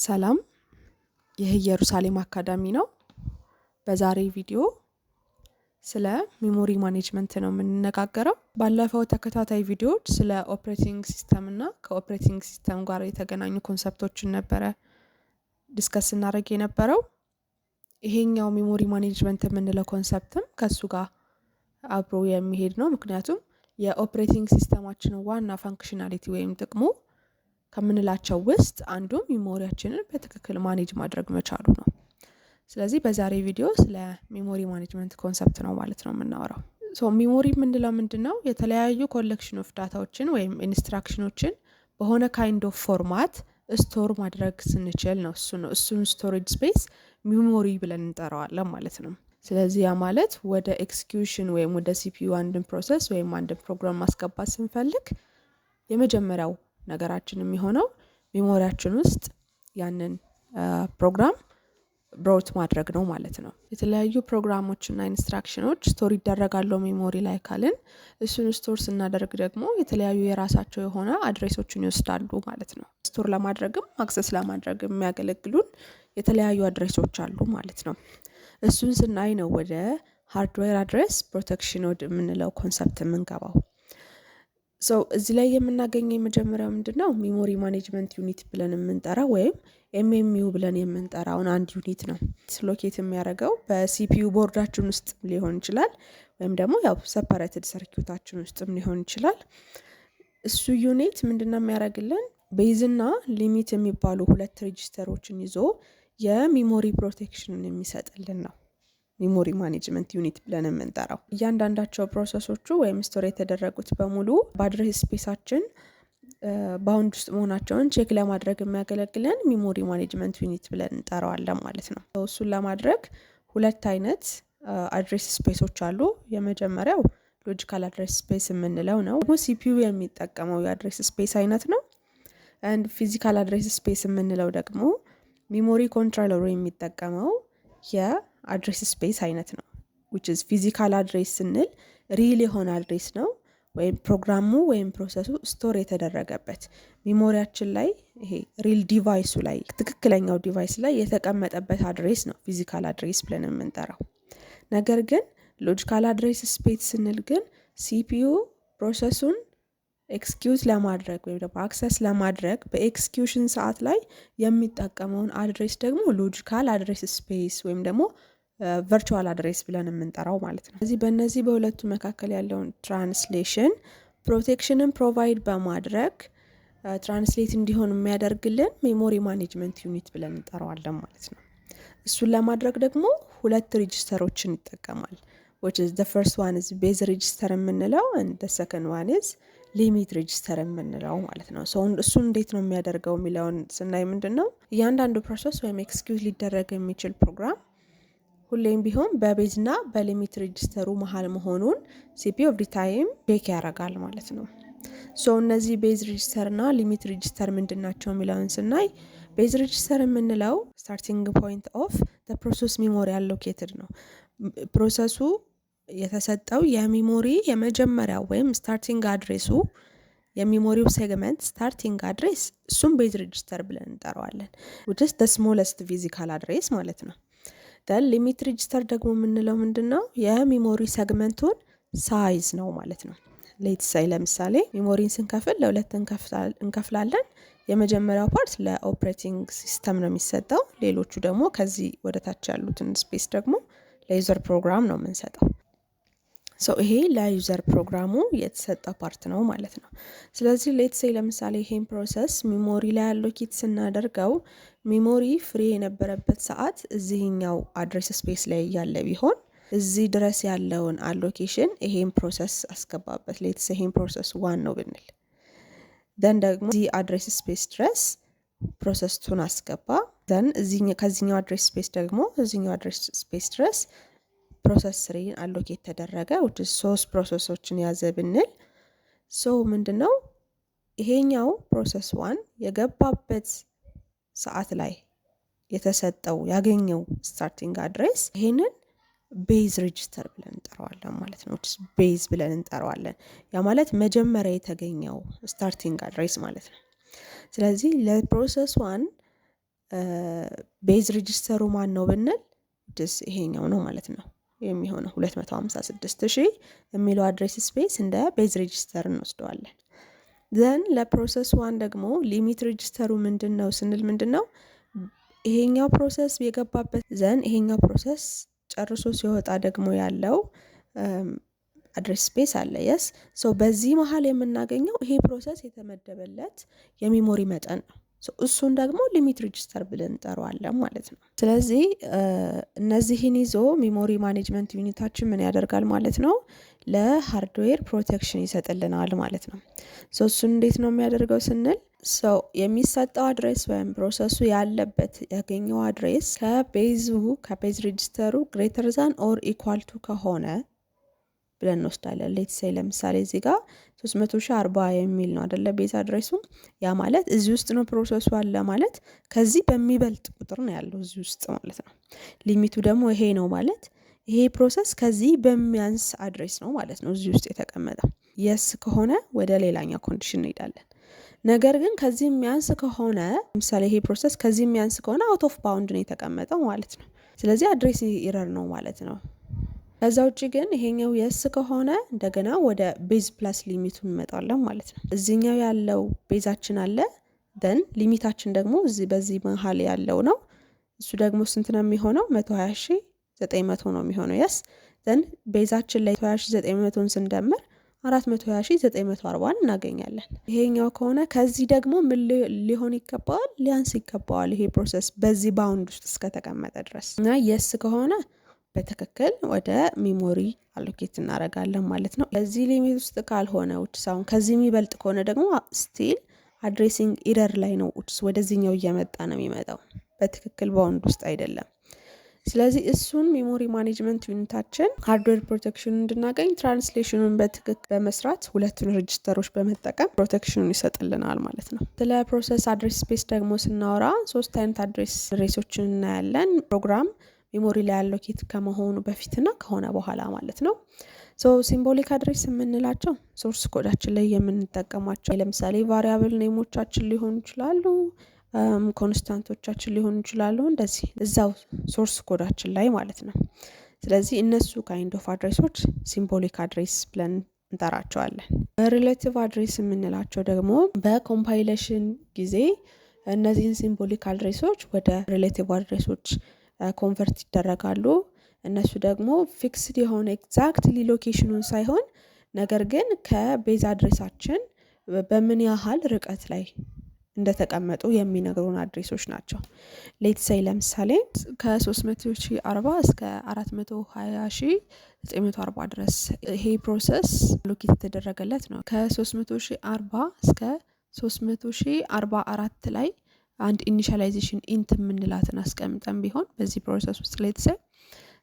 ሰላም ይህ ኢየሩሳሌም አካዳሚ ነው። በዛሬ ቪዲዮ ስለ ሜሞሪ ማኔጅመንት ነው የምንነጋገረው። ባለፈው ተከታታይ ቪዲዮዎች ስለ ኦፕሬቲንግ ሲስተም እና ከኦፕሬቲንግ ሲስተም ጋር የተገናኙ ኮንሰፕቶችን ነበረ ዲስከስ እናደርግ የነበረው። ይሄኛው ሜሞሪ ማኔጅመንት የምንለው ኮንሰፕትም ከሱ ጋር አብሮ የሚሄድ ነው። ምክንያቱም የኦፕሬቲንግ ሲስተማችን ዋና ፋንክሽናሊቲ ወይም ጥቅሙ ከምንላቸው ውስጥ አንዱ ሜሞሪያችንን በትክክል ማኔጅ ማድረግ መቻሉ ነው። ስለዚህ በዛሬ ቪዲዮ ስለ ሜሞሪ ማኔጅመንት ኮንሰፕት ነው ማለት ነው የምናወራው። ሜሞሪ የምንለው ምንድነው? የተለያዩ ኮሌክሽን ኦፍ ዳታዎችን ወይም ኢንስትራክሽኖችን በሆነ ካይንድ ኦፍ ፎርማት ስቶር ማድረግ ስንችል ነው። እሱን ስቶሬጅ ስፔስ ሜሞሪ ብለን እንጠራዋለን ማለት ነው። ስለዚህ ያ ማለት ወደ ኤክስኪዩሽን ወይም ወደ ሲፒዩ አንድን ፕሮሰስ ወይም አንድን ፕሮግራም ማስገባት ስንፈልግ የመጀመሪያው ነገራችን የሚሆነው ሜሞሪያችን ውስጥ ያንን ፕሮግራም ብሮት ማድረግ ነው ማለት ነው። የተለያዩ ፕሮግራሞችና ኢንስትራክሽኖች ስቶር ይደረጋሉ ሜሞሪ ላይ ካልን እሱን ስቶር ስናደርግ ደግሞ የተለያዩ የራሳቸው የሆነ አድሬሶችን ይወስዳሉ ማለት ነው። ስቶር ለማድረግም አክሰስ ለማድረግም የሚያገለግሉን የተለያዩ አድሬሶች አሉ ማለት ነው። እሱን ስናይ ነው ወደ ሃርድዌር አድሬስ ፕሮቴክሽን ወደ የምንለው ኮንሰፕት የምንገባው። እዚህ ላይ የምናገኘው የመጀመሪያው ምንድነው? ሜሞሪ ማኔጅመንት ዩኒት ብለን የምንጠራው ወይም ኤምኤምዩ ብለን የምንጠራውን አንድ ዩኒት ነው። ሎኬት የሚያደርገው በሲፒዩ ቦርዳችን ውስጥ ሊሆን ይችላል ወይም ደግሞ ያው ሰፐሬትድ ሰርኪዩታችን ውስጥም ሊሆን ይችላል። እሱ ዩኒት ምንድነው የሚያደርግልን? ቤዝ እና ሊሚት የሚባሉ ሁለት ሬጂስተሮችን ይዞ የሜሞሪ ፕሮቴክሽንን የሚሰጥልን ነው ሜሞሪ ማኔጅመንት ዩኒት ብለን የምንጠራው። እያንዳንዳቸው ፕሮሰሶቹ ወይም ስቶር የተደረጉት በሙሉ በአድሬስ ስፔሳችን ባውንድ ውስጥ መሆናቸውን ቼክ ለማድረግ የሚያገለግለን ሜሞሪ ማኔጅመንት ዩኒት ብለን እንጠራዋለን ማለት ነው። እሱን ለማድረግ ሁለት አይነት አድሬስ ስፔሶች አሉ። የመጀመሪያው ሎጂካል አድሬስ ስፔስ የምንለው ነው። ሲፒዩ የሚጠቀመው የአድሬስ ስፔስ አይነት ነው። አንድ ፊዚካል አድሬስ ስፔስ የምንለው ደግሞ ሜሞሪ ኮንትሮለሩ የሚጠቀመው የአድሬስ ስፔስ አይነት ነው። which is ፊዚካል አድሬስ ስንል ሪል የሆነ አድሬስ ነው ወይም ፕሮግራሙ ወይም ፕሮሰሱ ስቶር የተደረገበት ሜሞሪያችን ላይ ይሄ ሪል ዲቫይሱ ላይ ትክክለኛው ዲቫይስ ላይ የተቀመጠበት አድሬስ ነው ፊዚካል አድሬስ ብለን የምንጠራው። ነገር ግን ሎጂካል አድሬስ ስፔስ ስንል ግን ሲፒዩ ፕሮሰሱን ኤክስኪዩት ለማድረግ ወይም ደግሞ አክሰስ ለማድረግ በኤክስኪዩሽን ሰዓት ላይ የሚጠቀመውን አድሬስ ደግሞ ሎጂካል አድሬስ ስፔስ ወይም ደግሞ ቨርቹዋል አድሬስ ብለን የምንጠራው ማለት ነው። ስለዚህ በእነዚህ በሁለቱ መካከል ያለውን ትራንስሌሽን ፕሮቴክሽንን ፕሮቫይድ በማድረግ ትራንስሌት እንዲሆን የሚያደርግልን ሜሞሪ ማኔጅመንት ዩኒት ብለን እንጠራዋለን ማለት ነው። እሱን ለማድረግ ደግሞ ሁለት ሬጂስተሮችን ይጠቀማል። which is the first one is base register የምንለው and the second one is ሊሚት ሬጂስተር የምንለው ማለት ነው። እሱን እንዴት ነው የሚያደርገው የሚለውን ስናይ ምንድነው? እያንዳንዱ ፕሮሰስ ወይም ኤክስኪዩት ሊደረግ የሚችል ፕሮግራም ሁሌም ቢሆን በቤዝ እና በሊሚት ሬጂስተሩ መሃል መሆኑን ሲፒዩ ኤቭሪ ታይም ቼክ ያደርጋል ማለት ነው። እነዚህ ቤዝ ሬጂስተር እና ሊሚት ሬጂስተር ምንድናቸው የሚለውን ስናይ ቤዝ ሬጂስተር የምንለው ስታርቲንግ ፖይንት ኦፍ the process memory allocated ነው። ፕሮሰሱ የተሰጠው የሜሞሪ የመጀመሪያው ወይም ስታርቲንግ አድሬሱ የሜሞሪው ሴግመንት ስታርቲንግ አድሬስ እሱም ቤዝ ሬጂስተር ብለን እንጠራዋለን which is the smallest physical address ማለት ነው። ሊሚት ሬጂስተር ደግሞ የምንለው ምንድነው? የሜሞሪ ሴግመንቱን ሳይዝ ነው ማለት ነው። ሌትስ ሴይ ለምሳሌ ሜሞሪን ስንከፍል ለሁለት እንከፍላለን። የመጀመሪያው ፓርት ለኦፕሬቲንግ ሲስተም ነው የሚሰጠው። ሌሎቹ ደግሞ ከዚህ ወደ ታች ያሉትን ስፔስ ደግሞ ለዩዘር ፕሮግራም ነው የምንሰጠው። ይሄ ለዩዘር ፕሮግራሙ የተሰጠ ፓርት ነው ማለት ነው። ስለዚህ ሌትስ ሴይ ለምሳሌ ይሄን ፕሮሰስ ሜሞሪ ላይ አሎኬት ስናደርገው ሜሞሪ ፍሪ የነበረበት ሰዓት እዚህኛው አድሬስ ስፔስ ላይ ያለ ቢሆን እዚህ ድረስ ያለውን አሎኬሽን ይሄን ፕሮሰስ አስገባበት። ሌትስ ይሄን ፕሮሰስ 1 ነው ብንል ደግሞ እዚህ አድሬስ ስፔስ ድረስ ፕሮሰስ 2 አስገባ። ከዚህኛው አድሬስ ስፔስ ደግሞ እዚህኛው አድሬስ ስፔስ ድረስ ፕሮሰስ 3 አሎኬት ተደረገ which is 3 ፕሮሰሶችን ያዘ ብንል ምንድነው? ይሄኛው ፕሮሰስ 1 የገባበት ሰዓት ላይ የተሰጠው ያገኘው ስታርቲንግ አድሬስ ይሄንን ቤዝ ሬጂስተር ብለን እንጠራዋለን ማለት ነው። ቤዝ ብለን እንጠራዋለን። ያ ማለት መጀመሪያ የተገኘው ስታርቲንግ አድሬስ ማለት ነው። ስለዚህ ለፕሮሰስ 1 ቤዝ ሬጂስተሩ ማን ነው ብንል ይሄኛው ነው ማለት ነው የሚሆነው 256,000 የሚለው አድሬስ ስፔስ እንደ ቤዝ ሬጂስተር እንወስደዋለን። ዘን ለፕሮሰስ ዋን ደግሞ ሊሚት ሬጂስተሩ ምንድነው ስንል ምንድነው ይሄኛው ፕሮሰስ የገባበት ዘን ይሄኛው ፕሮሰስ ጨርሶ ሲወጣ ደግሞ ያለው አድሬስ ስፔስ አለ የስ ሶ በዚህ መሃል የምናገኘው ይሄ ፕሮሰስ የተመደበለት የሚሞሪ መጠን ነው። እሱን ደግሞ ሊሚት ሬጂስተር ብለን እንጠራዋለን ማለት ነው። ስለዚህ እነዚህን ይዞ ሚሞሪ ማኔጅመንት ዩኒታችን ምን ያደርጋል ማለት ነው ለሃርድዌር ፕሮቴክሽን ይሰጥልናል ማለት ነው። እሱን እንዴት ነው የሚያደርገው ስንል የሚሰጠው አድሬስ ወይም ፕሮሰሱ ያለበት ያገኘው አድሬስ ከቤዝ ሬጂስተሩ ግሬተር ዛን ኦር ኢኳል ቱ ከሆነ ብለን እንወስዳለን። ሌትስ ሴይ ለምሳሌ እዚህ ጋር 340 የሚል ነው አይደለ ቤዝ አድሬሱ ያ ማለት እዚህ ውስጥ ነው ፕሮሰሱ አለ ማለት ከዚህ በሚበልጥ ቁጥር ነው ያለው እዚህ ውስጥ ማለት ነው። ሊሚቱ ደግሞ ይሄ ነው ማለት ይሄ ፕሮሰስ ከዚህ በሚያንስ አድሬስ ነው ማለት ነው እዚህ ውስጥ የተቀመጠው። የስ ከሆነ ወደ ሌላኛው ኮንዲሽን እንሄዳለን። ነገር ግን ከዚህ የሚያንስ ከሆነ ለምሳሌ ይሄ ፕሮሰስ ከዚህ የሚያንስ ከሆነ አውት ኦፍ ባውንድ ነው የተቀመጠው ማለት ነው። ስለዚህ አድሬስ ኢረር ነው ማለት ነው። ከዛ ውጪ ግን ይሄኛው የስ ከሆነ እንደገና ወደ ቤዝ ፕላስ ሊሚቱ እንመጣለን ማለት ነው። እዚህኛው ያለው ቤዛችን አለ ደን ሊሚታችን ደግሞ በዚህ መሃል ያለው ነው። እሱ ደግሞ ስንት ነው የሚሆነው 120,900 ነው የሚሆነው የስ ደን ቤዛችን ላይ 120,900ን ስንደምር 420,940 እናገኛለን። ይሄኛው ከሆነ ከዚህ ደግሞ ምን ሊሆን ይገባዋል ሊያንስ ይገባዋል ይሄ ፕሮሰስ በዚህ ባውንድ ውስጥ እስከተቀመጠ ድረስ እና የስ ከሆነ በትክክል ወደ ሚሞሪ አሎኬት እናደርጋለን ማለት ነው። እዚህ ሊሚት ውስጥ ካልሆነ ሳውን ከዚህ የሚበልጥ ከሆነ ደግሞ ስቲል አድሬሲንግ ኢረር ላይ ነው ወደዚህኛው እየመጣ ነው የሚመጣው በትክክል ባውንድ ውስጥ አይደለም። ስለዚህ እሱን ሚሞሪ ማኔጅመንት ዩኒታችን ሃርድዌር ፕሮቴክሽን እንድናገኝ ትራንስሌሽኑን በትክክል በመስራት ሁለቱን ሬጂስተሮች በመጠቀም ፕሮቴክሽኑን ይሰጥልናል ማለት ነው። ስለ ፕሮሰስ አድሬስ ስፔስ ደግሞ ስናወራ 3 አይነት አድሬሶችን እናያለን። ፕሮግራም ሚሞሪ ላይ አሎኬት ከመሆኑ በፊትና ከሆነ በኋላ ማለት ነው። ሲምቦሊክ አድሬስ የምንላቸው ሶርስ ኮዳችን ላይ የምንጠቀማቸው ለምሳሌ ቫሪያብል ኔሞቻችን ሊሆኑ ይችላሉ፣ ኮንስታንቶቻችን ሊሆኑ ይችላሉ እንደዚህ እዛው ሶርስ ኮዳችን ላይ ማለት ነው። ስለዚህ እነሱ ካይንድ ኦፍ አድሬሶች ሲምቦሊክ አድሬስ ብለን እንጠራቸዋለን። ሪሌቲቭ አድሬስ የምንላቸው ደግሞ በኮምፓይሌሽን ጊዜ እነዚህን ሲምቦሊክ አድሬሶች ወደ ሪሌቲቭ አድሬሶች ኮንቨርት ይደረጋሉ። እነሱ ደግሞ ፊክስድ የሆነ ኤግዛክትሊ ሎኬሽኑን ሳይሆን ነገር ግን ከቤዝ አድሬሳችን በምን ያህል ርቀት ላይ እንደተቀመጡ የሚነግሩን አድሬሶች ናቸው። ሌትስ ሴይ ለምሳሌ ከ340 እስከ 420,940 ድረስ ይሄ ፕሮሰስ ሎኬት የተደረገለት ነው። ከ340 እስከ 344 ላይ አንድ ኢኒሻላይዜሽን ኢንት የምንላትን አስቀምጠን ቢሆን በዚህ ፕሮሰስ ውስጥ ሌትስ ሴይ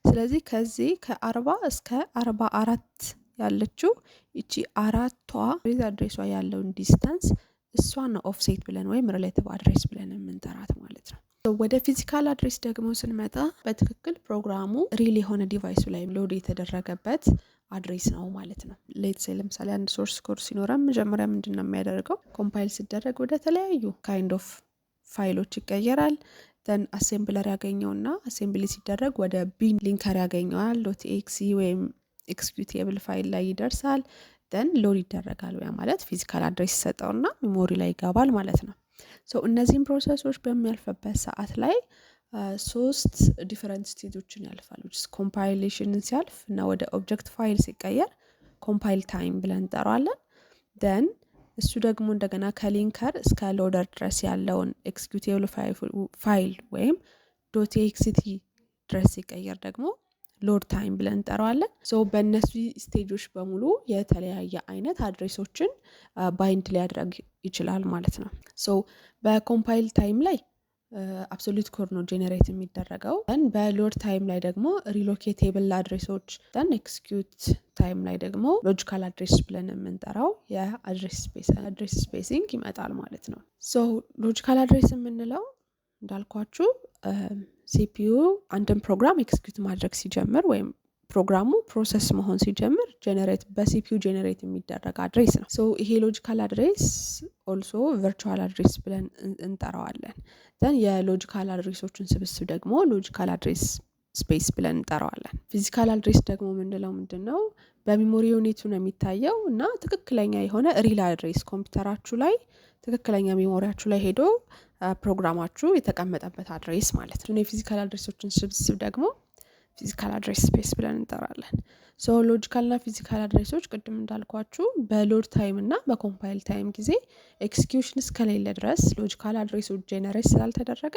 ስለዚህ ከዚህ ከ40 እስከ 44 ያለችው እቺ አራቷ ቤዝ አድሬሷ ያለውን ዲስታንስ እሷን ነው ኦፍሴት ብለን ወይም ሪሌቲቭ አድሬስ ብለን የምንጠራት ማለት ነው። ወደ ፊዚካል አድሬስ ደግሞ ስንመጣ በትክክል ፕሮግራሙ ሪል የሆነ ዲቫይሱ ላይ ሎድ የተደረገበት አድሬስ ነው ማለት ነው። ሌትስ ሴይ ለምሳሌ አንድ ሶርስ ኮድ ሲኖረን መጀመሪያ ምንድነው የሚያደርገው ኮምፓይል ሲደረግ ወደ ተለያዩ ካይንድ ኦፍ ፋይሎች ይቀየራል። ደን አሴምብለር ያገኘውና አሴምብሊ ሲደረግ ወደ ቢን ሊንከር ያገኘዋል .exe ወይም ኤክስኪዩቴብል ፋይል ላይ ይደርሳል። ደን ሎድ ይደረጋል ያ ማለት ፊዚካል አድሬስ ይሰጠውና ሜሞሪ ላይ ይገባል ማለት ነው። እነዚህን ፕሮሰሶች በሚያልፈበት ሰዓት ላይ 3 ዲፈረንት ስቴጆችን ያልፋል። ኮምፓይሌሽንን ሲያልፍ እና ወደ ኦብጀክት ፋይል ሲቀየር ኮምፓይል ታይም ብለን እንጠራዋለን። ደን እሱ ደግሞ እንደገና ከሊንከር እስከ ሎደር ድረስ ያለውን ኤክስኪዩቴብል ፋይል ወይም .exe ድረስ ሲቀየር ደግሞ ሎድ ታይም ብለን እንጠራዋለን። በእነዚህ ስቴጆች በሙሉ የተለያየ አይነት አድሬሶችን ባይንድ ሊያደርግ ይችላል ማለት ነው። በኮምፓይል ታይም ላይ አብሶሉት ኮድ ነው ጄኔሬት የሚደረገው። በሎድ ታይም ላይ ደግሞ ሪሎኬቴብል አድሬሶች፣ ኤክስኪዩት ታይም ላይ ደግሞ ሎጂካል አድሬስ ብለን የምንጠራው የአድሬስ ስፔሲንግ ይመጣል ማለት ነው። ሎጂካል አድሬስ የምንለው እንዳልኳችሁ ሲፒዩ አንድን ፕሮግራም ኤክስኪዩት ማድረግ ሲጀምር ወይም ፕሮግራሙ ፕሮሰስ መሆን ሲጀምር በሲፒዩ ጄኔሬት የሚደረግ አድሬስ ነው። ይሄ ሎጂካል አድሬስ ኦልሶ ቨርቹዋል አድሬስ ብለን እንጠራዋለን። ዘን የሎጂካል አድሬሶችን ስብስብ ደግሞ ሎጂካል አድሬስ ስፔስ ብለን እንጠራዋለን። ፊዚካል አድሬስ ደግሞ የምንለው ምንድነው? በሚሞሪ ዩኒቱ ነው የሚታየው እና ትክክለኛ የሆነ ሪል አድሬስ ኮምፒውተራችሁ ላይ ትክክለኛ ሜሞሪያችሁ ላይ ሄዶ ፕሮግራማችሁ የተቀመጠበት አድሬስ ማለት ነው። የፊዚካል አድሬሶችን ስብስብ ደግሞ ፊዚካል አድሬስ ስፔስ ብለን እንጠራለን። ሶ ሎጂካል እና ፊዚካል አድሬሶች ቅድም እንዳልኳችሁ በሎድ ታይም እና በኮምፓይል ታይም ጊዜ ኤክስኪዩሽን እስከሌለ ድረስ ሎጂካል አድሬሶች ጄነሬት ስላልተደረገ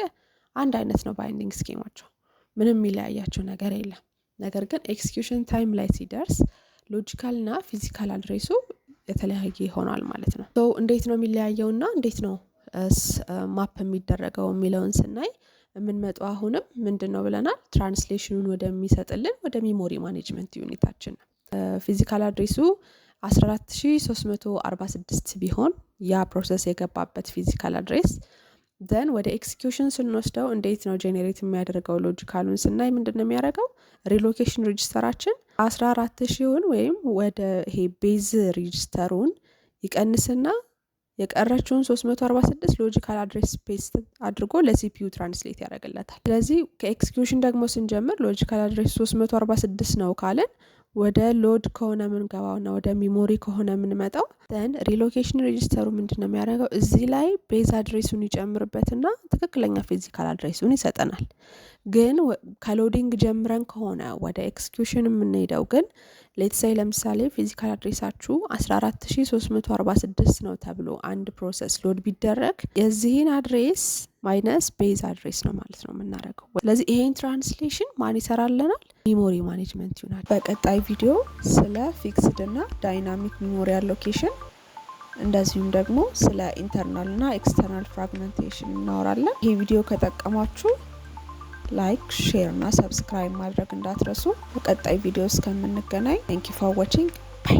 አንድ አይነት ነው ባይንዲንግ ስኬማቸው፣ ምንም የሚለያያቸው ነገር የለም። ነገር ግን ኤክስኪዩሽን ታይም ላይ ሲደርስ ሎጂካል እና ፊዚካል አድሬሱ የተለያየ ይሆናል ማለት ነው። ሶ እንዴት ነው የሚለያየው እና እንዴት ነው ማፕ የሚደረገው የሚለውን ስናይ የምንመጣው አሁንም ምንድን ነው ብለናል? ትራንስሌሽኑን ወደሚሰጥልን ወደ ሚሞሪ ማኔጅመንት ዩኒታችን ነው። ፊዚካል አድሬሱ 14346 ቢሆን ያ ፕሮሰስ የገባበት ፊዚካል አድሬስ ዘን ወደ ኤክስኪዩሽን ስንወስደው እንዴት ነው ጄኔሬት የሚያደርገው ሎጂካሉን ስናይ ምንድን ነው የሚያደርገው? ሪሎኬሽን ሬጅስተራችን 14000ውን ወይም ወደ ይሄ ቤዝ ሬጅስተሩን ይቀንስና የቀረችውን 346 ሎጂካል አድሬስ ስፔስ አድርጎ ለሲፒዩ ትራንስሌት ያደርግለታል። ስለዚህ ከኤክስኪዩሽን ደግሞ ስንጀምር ሎጂካል አድሬስ 346 ነው ካለን ወደ ሎድ ከሆነ የምንገባውና ወደ ሚሞሪ ከሆነ የምንመጣው ዘን ሪሎኬሽን ሬጅስተሩ ምንድን ነው የሚያደርገው? እዚህ ላይ ቤዝ አድሬሱን ይጨምርበትና ትክክለኛ ፊዚካል አድሬሱን ይሰጠናል። ግን ከሎዲንግ ጀምረን ከሆነ ወደ ኤክስኪዩሽን የምንሄደው ግን ሌትሳይ ለምሳሌ ፊዚካል አድሬሳችሁ 14346 ነው ተብሎ አንድ ፕሮሰስ ሎድ ቢደረግ የዚህን አድሬስ ማይነስ ቤዝ አድሬስ ነው ማለት ነው የምናደርገው። ስለዚህ ይሄን ትራንስሌሽን ማን ይሰራልናል? ሚሞሪ ማኔጅመንት ይሆናል። በቀጣይ ቪዲዮ ስለ ፊክስድ እና ዳይናሚክ ሚሞሪ አሎኬሽን እንደዚሁም ደግሞ ስለ ኢንተርናል እና ኤክስተርናል ፍራግመንቴሽን እናወራለን። ይሄ ቪዲዮ ከጠቀማችሁ ላይክ፣ ሼር እና ሰብስክራይብ ማድረግ እንዳትረሱ። በቀጣይ ቪዲዮ እስከምንገናኝ ቴንክ ዩ ፎር ዋቺንግ ባይ።